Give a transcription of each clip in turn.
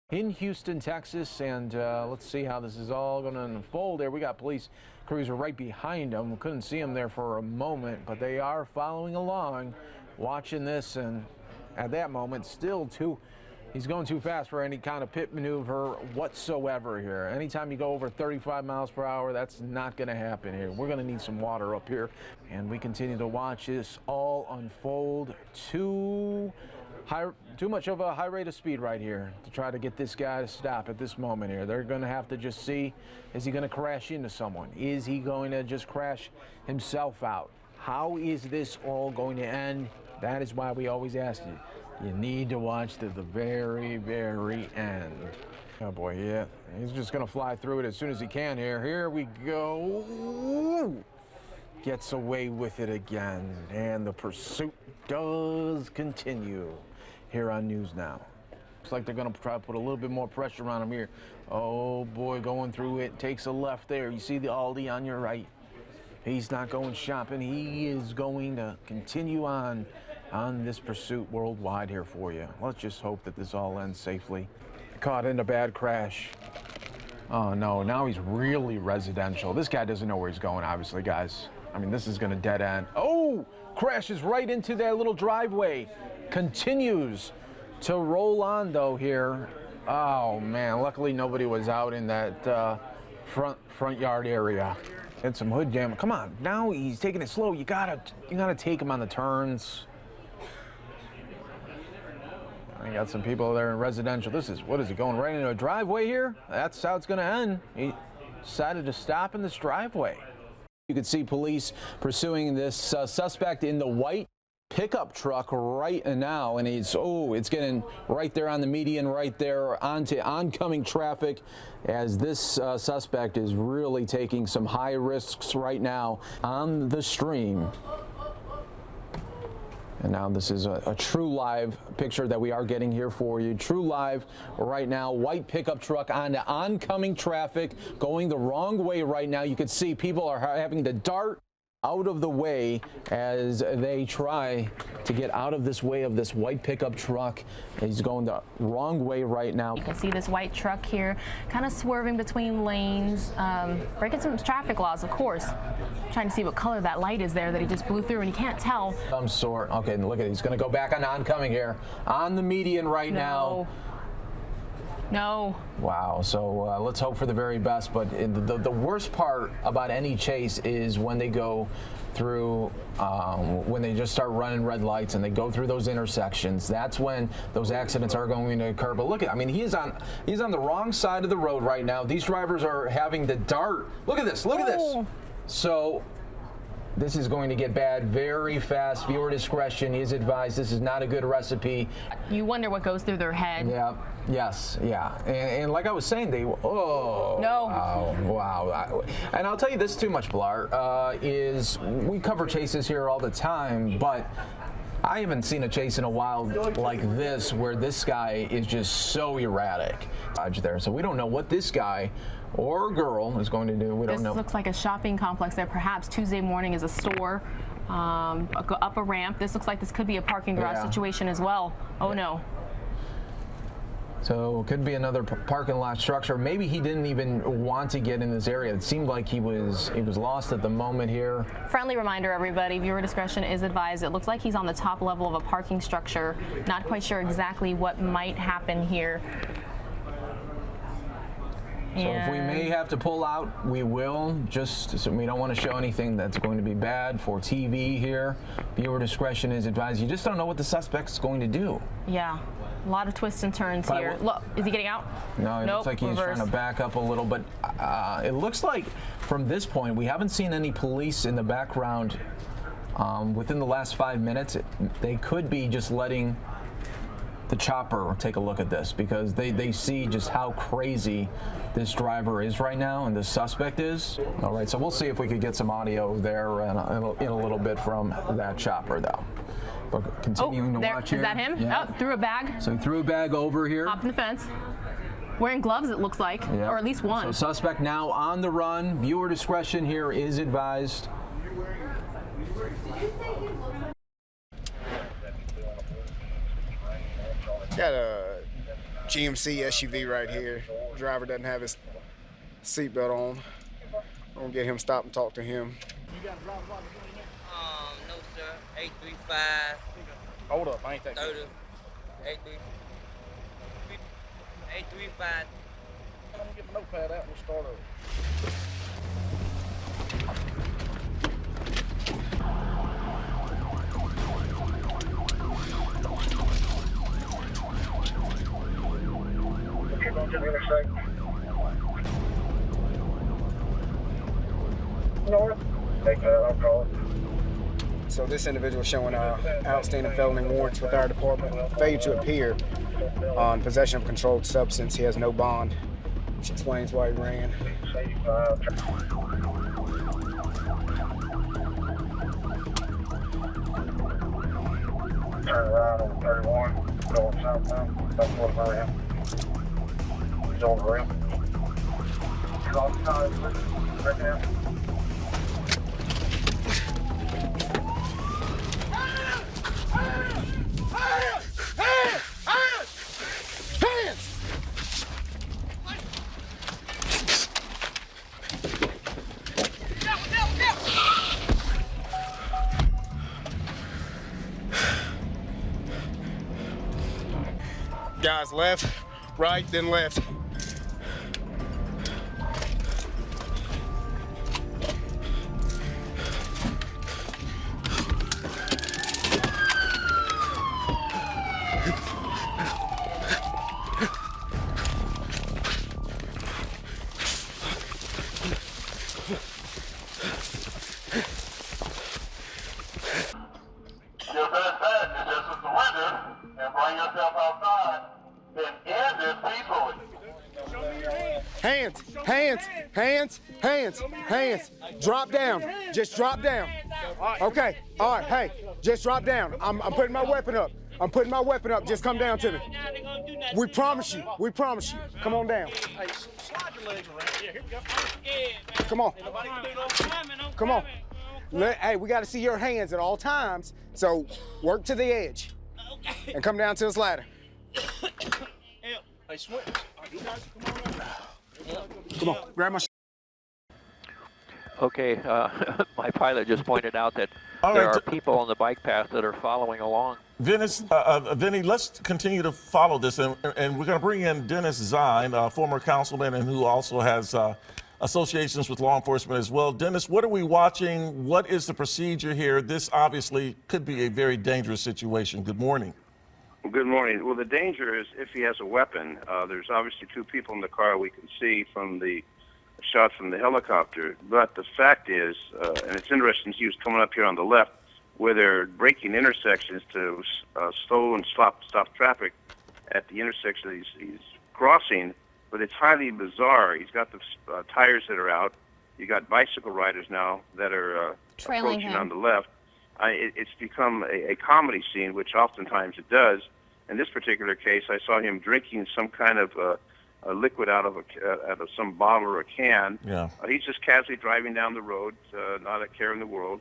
In Houston, Texas, and let's see how this is all going to unfold there. We got police cruiser right behind them. We couldn't see them there for a moment, but they are following along, watching this, and at that moment, he's going too fast for any kind of pit maneuver whatsoever here. Anytime you go over 35 miles per hour, that's not going to happen here. We're going to need some water up here, and we continue to watch this all unfold. Too much of a high rate of speed right here to try to get this guy to stop at this moment here. They're going to have to just see, is he going to crash into someone? Is he going to just crash himself out? How is this all going to end? That is why we always ask you. You need to watch to the very, very end. Oh boy, yeah, he's just going to fly through it as soon as he can here. Here we go. Gets away with it again, and the pursuit does continue here on News Now. Looks like they're going to try to put a little bit more pressure on him here. Oh boy, going through it, takes a left there. You see the Aldi on your right. He's not going shopping. He is going to continue on this pursuit worldwide here for you. Let's just hope that this all ends safely. Caught in a bad crash. Oh no, now he's really residential. This guy doesn't know where he's going, obviously, guys. I mean, this is going to dead end. Oh, crashes right into that little driveway. Continues to roll on, though, here. Oh, man, luckily nobody was out in that front yard area. And some hood damage. Come on, now he's taking it slow. You gotta take him on the turns. I got some people there in residential. What is he going right into a driveway here? That's how it's going to end. He decided to stop in this driveway. You can see police pursuing this suspect in the white pickup truck right now, and it's getting right there on the median, right there onto oncoming traffic, as this suspect is really taking some high risks right now on the stream. And now this is a true live picture that we are getting here for you. True live right now. White pickup truck on the oncoming traffic going the wrong way right now. You can see people are having to dart out of the way as they try to get out of this way of this white pickup truck. He's going the wrong way right now. You can see this white truck here kind of swerving between lanes, breaking some traffic laws, of course. Trying to see what color that light is there that he just blew through, and you can't tell. Some sort. Okay, look at it. He's going to go back on oncoming here on the median right now. No. Wow. So let's hope for the very best. But the worst part about any chase is when they go through, when they just start running red lights and they go through those intersections. That's when those accidents are going to occur. But look at, I mean, he's on the wrong side of the road right now. These drivers are having to dart. Look at this. Look at this. So this is going to get bad very fast. Viewer discretion is advised. This is not a good recipe. You wonder what goes through their head. Yeah. Yes. Yeah. And like I was saying, no. Wow. And I'll tell you this too much, Blar, is we cover chases here all the time, but I haven't seen a chase in a while like this where this guy is just so erratic. There. So we don't know what this guy or girl is going to do. We don't know. This looks like a shopping complex there. Perhaps Tuesday morning is a store. Up a ramp. This looks like this could be a parking garage situation as well. Oh no. So it could be another parking lot structure. Maybe he didn't even want to get in this area. It seemed like he was lost at the moment here. Friendly reminder, everybody, viewer discretion is advised. It looks like he's on the top level of a parking structure. Not quite sure exactly what might happen here. So if we may have to pull out, we will, just so we don't want to show anything that's going to be bad for TV here. Viewer discretion is advised. You just don't know what the suspect's going to do. Yeah, a lot of twists and turns here. Look, is he getting out? No, it looks like he's trying to back up a little, but it looks like from this point, we haven't seen any police in the background within the last 5 minutes. They could be just letting the chopper take a look at this because they see just how crazy this driver is right now and the suspect is. All right, so we'll see if we could get some audio there in a little bit from that chopper, though. But continuing to watch here. Is that him? Yeah. Oh, threw a bag. So he threw a bag over here. Hopped in the fence. Wearing gloves, it looks like, or at least one. So suspect now on the run. Viewer discretion here is advised. Got a GMC SUV right here. Driver doesn't have his seatbelt on. I'm gonna get him stopped and talk to him. You got a driver's license on you? No, sir. 835. Hold up, I ain't that 30. good. 835. I'm gonna get my notepad out and we'll start over. Keep on to the interstate. North. Take that, I'll call it. So this individual showing outstanding felony warrants with our department. Failure to appear on possession of controlled substance. He has no bond, which explains why he ran. Turn around on 31, going southbound. That's what I am. He's on the rim. He's on the side right now. Guys, left, right, then left. Your best bet is just to surrender and bring yourself outside and end this peacefully. Hands, hands, hands, hands, hands. Drop down. Just drop down. Okay. All right. Hey, just drop down. I'm putting my weapon up. I'm putting my weapon up. Just come down to me. We promise you. We promise you. Come on down. Hey, slide your legs around. Yeah, here we go. Come on. Nobody can do no Come on. Hey, we got to see your hands at all times. So work to the edge and come down to this ladder. Hey, Switch. You guys come on over. Come on. Grab my. Okay, my pilot just pointed out that All there right, are people on the bike path that are following along. Vinny, let's continue to follow this, and we're going to bring in Dennis Zine, former councilman, and who also has associations with law enforcement as well. Dennis, what are we watching? What is the procedure here? This obviously could be a very dangerous situation. Good morning. Good morning. Well, the danger is if he has a weapon. There's obviously two people in the car we can see from the shot from the helicopter. But the fact is, and it's interesting, he was coming up here on the left where they're breaking intersections to slow and stop traffic at the intersection he's crossing. But it's highly bizarre. He's got the tires that are out. You got bicycle riders now that are trailing approaching him on the left. It's become a comedy scene, which oftentimes it does. In this particular case, I saw him drinking some kind of a liquid out of some bottle or a can. Yeah. He's just casually driving down the road, not a care in the world,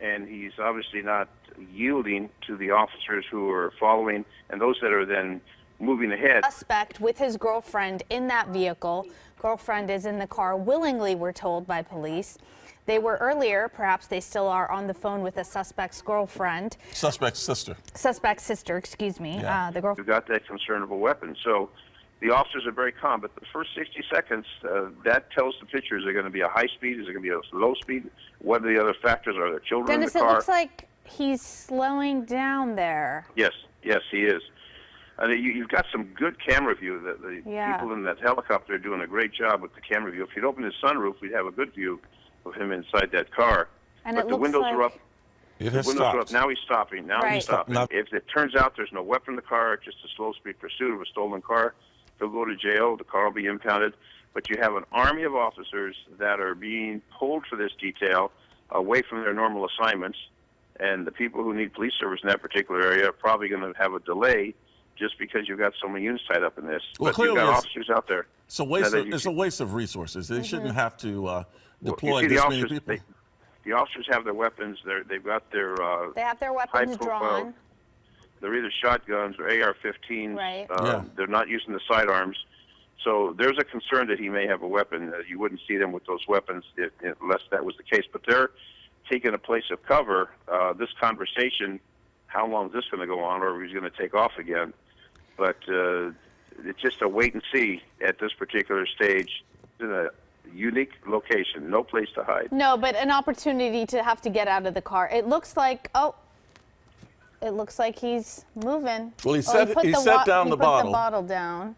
and he's obviously not yielding to the officers who are following and those that are then moving ahead. Suspect with his girlfriend in that vehicle. Girlfriend is in the car willingly, we're told by police. They were earlier, perhaps they still are, on the phone with a suspect's girlfriend. Suspect's sister. Suspect's sister, excuse me. Yeah. The girlfriend. You've got that concern of a weapon. So the officers are very calm, but the first 60 seconds, that tells the picture, is there going to be a high speed? Is there going to be a low speed? What are the other factors? Are there children Dennis, in the car? it looks like he's slowing down there. Yes, he is. You've got some good camera view. The people in that helicopter are doing a great job with the camera view. If you'd open his sunroof, we'd have a good view of him inside that car. And but it the looks windows like are up. It The has windows are stopped. up. Now he's stopping. Now he's stopping. If it turns out there's no weapon in the car, just a slow-speed pursuit of a stolen car, he'll go to jail. The car will be impounded. But you have an army of officers that are being pulled for this detail away from their normal assignments, and the people who need police service in that particular area are probably going to have a delay just because you've got so many units tied up in this. Well, but you've clearly got officers out there. It's a waste of resources. They shouldn't have to deploy you see this the many officers, people. The officers have their weapons. They've got their they have their weapons high-profile. drawn. They're either shotguns or AR-15s. Right. Yeah. They're not using the sidearms. So there's a concern that he may have a weapon. You wouldn't see them with those weapons unless that was the case. But they're taking a place of cover. This conversation, how long is this going to go on, or he's going to take off again? But it's just a wait and see at this particular stage. It's in a unique location, no place to hide. No, but an opportunity to have to get out of the car. It looks like, it looks like he's moving. Well, he Oh, set down the He put bottle. the bottle down.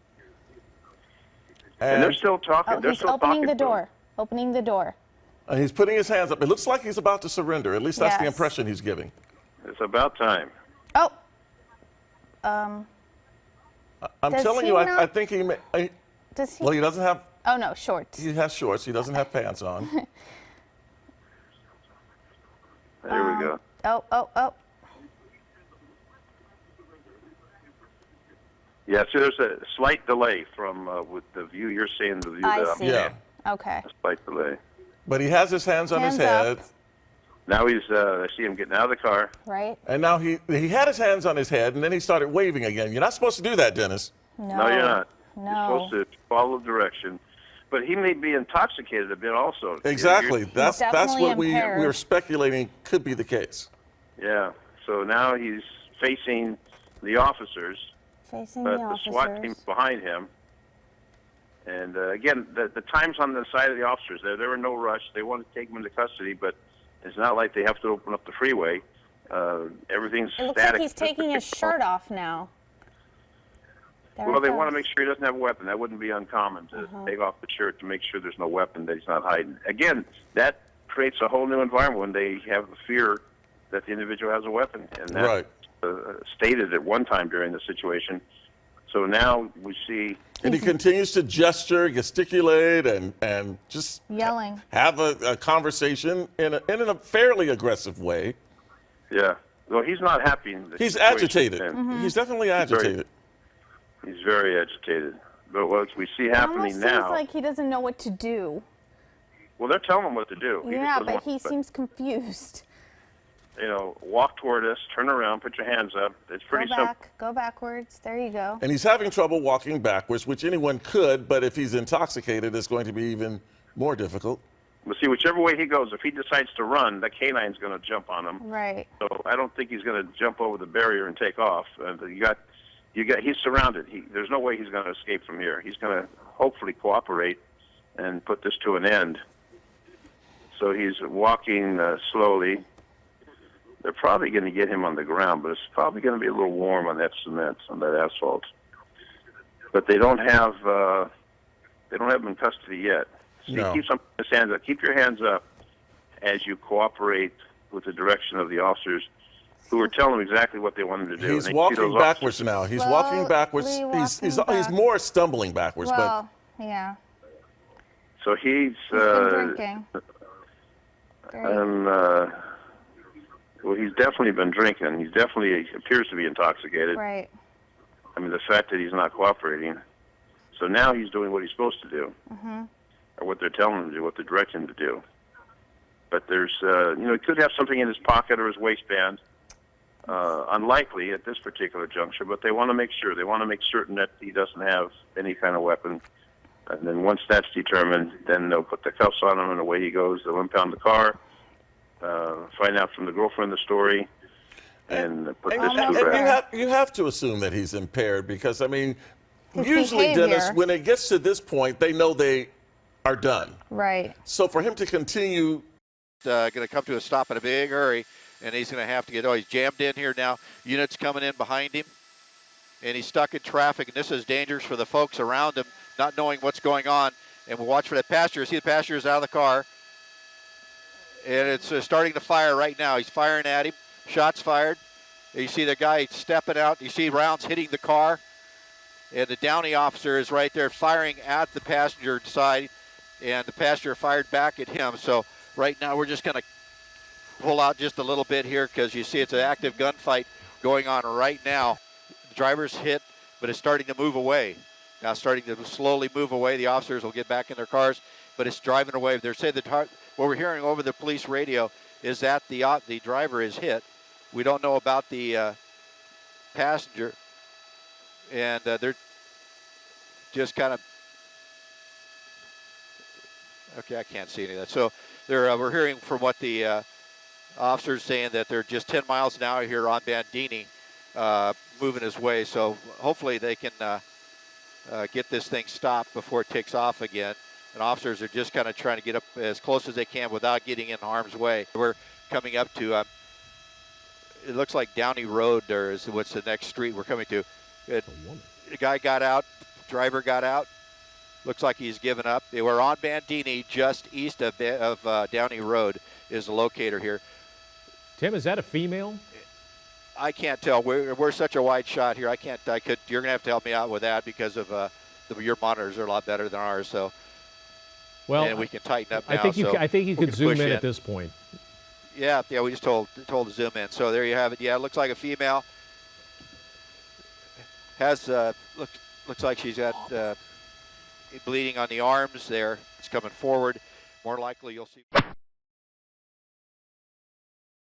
And they're still talking. They're He's still opening talking the to him. door. Opening the door. He's putting his hands up. It looks like he's about to surrender. At least that's the Yes. impression he's giving. It's about time. Oh. I'm Does telling he you, I not- think he may. Does he? Well, he doesn't have. Oh no, shorts. He has shorts. He doesn't have pants on. There we go. Oh. Yeah, so there's a slight delay from with the view you're seeing, the view I that I'm see. seeing. Yeah. Okay. A slight delay. But he has his hands on his Hands up. head. Now he's, I see him getting out of the car. Right? And now he had his hands on his head, and then he started waving again. You're not supposed to do that, Dennis. No. No, you're not. No. You're supposed to follow direction. But he may be intoxicated a bit also. Exactly. That's definitely what impaired. we're speculating could be the case. Yeah. So now he's facing the officers, Facing but the the SWAT officers. team's behind him. And again, the time's on the side of the officers. There were no rush. They want to take him into custody, but it's not like they have to open up the freeway. Everything's It looks static. like he's taking his shirt off now. There Well, it they want to goes. make sure he doesn't have a weapon. That wouldn't be uncommon to take off the shirt to make sure there's no weapon, that he's not hiding. Again, that creates a whole new environment when they have the fear that the individual has a weapon. And that's Right. stated at one time during the situation. So now we see And he continues to gesture, gesticulate, and just Yelling. have a conversation in a fairly aggressive way. Yeah. Well, he's not happy. In the He's situation agitated. he's in. Mm-hmm. He's definitely agitated. He's very agitated. But what we see It happening almost now, seems like he doesn't know what to do. well, they're telling him what to do. He just Yeah, doesn't but want he to, seems confused. walk toward us, turn around, put your hands up. It's pretty Go simple. back. Go backwards. There you go. And he's having trouble walking backwards, which anyone could, but if he's intoxicated, it's going to be even more difficult. But see, whichever way he goes, if he decides to run, the canine's going to jump on him. Right. So I don't think he's going to jump over the barrier and take off. He's surrounded. There's no way he's going to escape from here. He's going to hopefully cooperate and put this to an end. So he's walking slowly. They're probably going to get him on the ground, but it's probably going to be a little warm on that cement, on that asphalt. But they don't have him in custody yet. So No. he keeps his hands up. Keep your hands up as you cooperate with the direction of the officers, who are telling him exactly what they want him to do. He's And they see walking those backwards now. He's walking backwards. Slowly He's walking more stumbling backwards, Well, yeah. So he's Been drinking. well, he's definitely been drinking. He definitely appears to be intoxicated. Right. I mean, the fact that he's not cooperating. So now he's doing what he's supposed to do, or what they're telling him to do, what they're directing him to do. But there's, he could have something in his pocket or his waistband. Unlikely at this particular juncture, but they want to make sure. They want to make certain that he doesn't have any kind of weapon. And then once that's determined, then they'll put the cuffs on him, and away he goes. They'll impound the car, find out from the girlfriend the story, and put this and to rest. you have to assume that he's impaired because, I mean, His usually, Dennis, behavior. when it gets to this point, they know they are done. Right. So for him to continue, going to come to a stop in a big hurry, and he's going to have to get, he's jammed in here now. Units coming in behind him, and he's stuck in traffic, and this is dangerous for the folks around him, not knowing what's going on. And we'll watch for that passenger. See the passenger's out of the car, and it's starting to fire right now. He's firing at him. Shots fired. You see the guy stepping out. You see rounds hitting the car, and the Downey officer is right there firing at the passenger side, and the passenger fired back at him. So right now we're just going to pull out just a little bit here because you see it's an active gunfight going on right now. The driver's hit, but it's starting to move away. Now starting to slowly move away. The officers will get back in their cars, but it's driving away. They're saying what we're hearing over the police radio is that the driver is hit. We don't know about the passenger, and they're just kind of, okay, I can't see any of that. So we're hearing from what the officer's saying that they're just 10 miles an hour here on Bandini, moving his way. So hopefully they can get this thing stopped before it takes off again. And officers are just kind of trying to get up as close as they can without getting in harm's way. We're coming up to, it looks like Downey Road there is what's the next street we're coming to. The guy got out, driver got out. Looks like he's given up. They were on Bandini, just east of Downey Road is the locator here. Tim, is that a female? I can't tell. We're such a wide shot here. You're gonna have to help me out with that because of your monitors are a lot better than ours. So. Well, and we can tighten up now. I think you could zoom in at this point. Yeah, we just told to zoom in. So there you have it. Yeah, it looks like a female. Has looks like she's got bleeding on the arms there. It's coming forward. More likely you'll see.